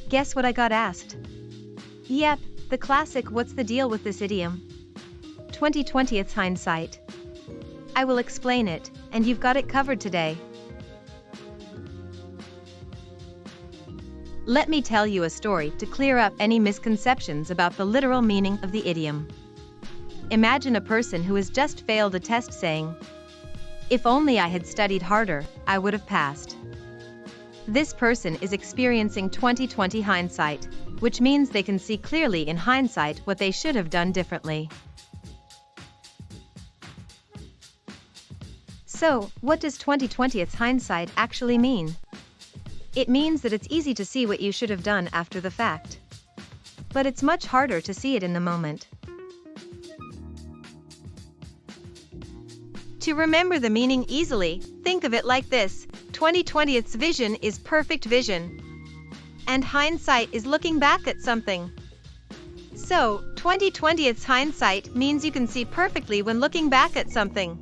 Guess what I got asked? Yep, the classic "what's the deal with this idiom?" 20/20th hindsight. I will explain it, and you've got it covered today. Let me tell you a story to clear up any misconceptions about the literal meaning of the idiom. Imagine a person who has just failed a test saying, "If only I had studied harder, I would have passed." This person is experiencing 20/20 hindsight, which means they can see clearly in hindsight what they should have done differently. So, what does 20/20th hindsight actually mean? It means that it's easy to see what you should have done after the fact. But it's much harder to see it in the moment. To remember the meaning easily, think of it like this: 20/20th's vision is perfect vision. And hindsight is looking back at something. So, 20/20th's hindsight means you can see perfectly when looking back at something.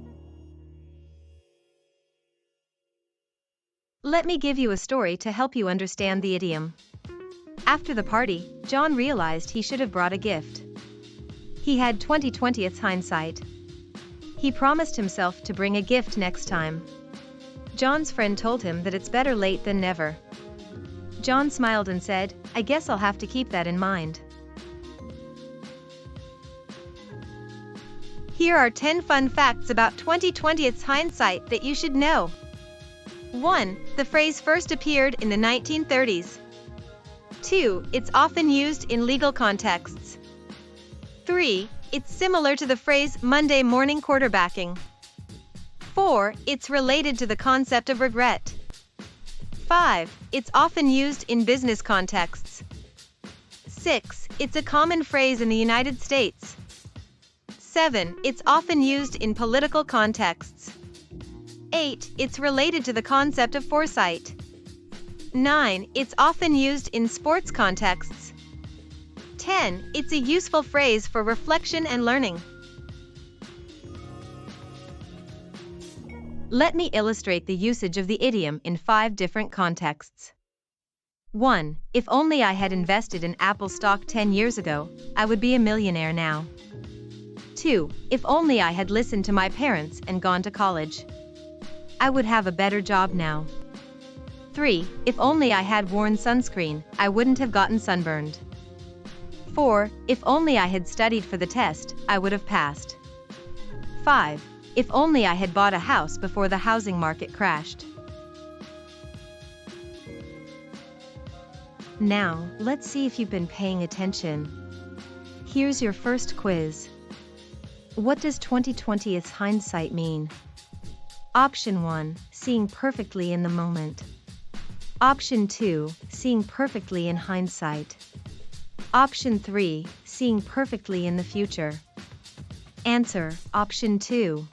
Let me give you a story to help you understand the idiom. After the party, John realized he should have brought a gift. He had 20/20th hindsight. He promised himself to bring a gift next time. John's friend told him that it's better late than never. John smiled and said, "I guess I'll have to keep that in mind." Here are 10 fun facts about 20/20th's hindsight that you should know. 1. The phrase first appeared in the 1930s. 2. It's often used in legal contexts. 3. It's similar to the phrase Monday morning quarterbacking. 4. It's related to the concept of regret. 5. It's often used in business contexts. 6. It's a common phrase in the United States. 7. It's often used in political contexts. 8. It's related to the concept of foresight. 9. It's often used in sports contexts. 10. It's a useful phrase for reflection and learning. Let me illustrate the usage of the idiom in 5 different contexts. 1. If only I had invested in Apple stock 10 years ago, I would be a millionaire now. 2. If only I had listened to my parents and gone to college, I would have a better job now. 3. If only I had worn sunscreen, I wouldn't have gotten sunburned. 4. If only I had studied for the test, I would have passed. 5. If only I had bought a house before the housing market crashed. Now, let's see if you've been paying attention. Here's your first quiz. What does 20/20th hindsight mean? Option 1, seeing perfectly in the moment. Option 2, seeing perfectly in hindsight. Option 3, seeing perfectly in the future. Answer, Option 2.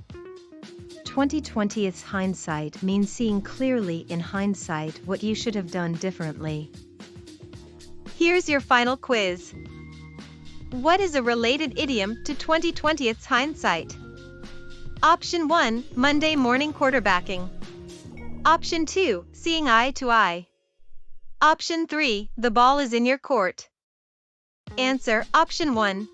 20/20th hindsight means seeing clearly in hindsight what you should have done differently. Here's your final quiz. What is a related idiom to 20/20th hindsight? Option 1, Monday morning quarterbacking. Option 2, seeing eye to eye. Option 3, the ball is in your court. Answer, Option 1.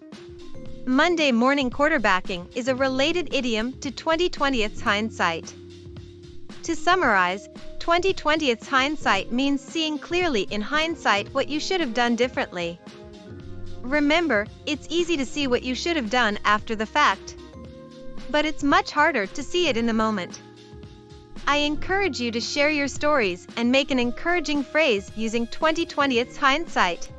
Monday morning quarterbacking is a related idiom to 20/20th hindsight. To summarize, 20/20th hindsight means seeing clearly in hindsight what you should have done differently. Remember, it's easy to see what you should have done after the fact, but it's much harder to see it in the moment. I encourage you to share your stories and make an encouraging phrase using 20/20th hindsight.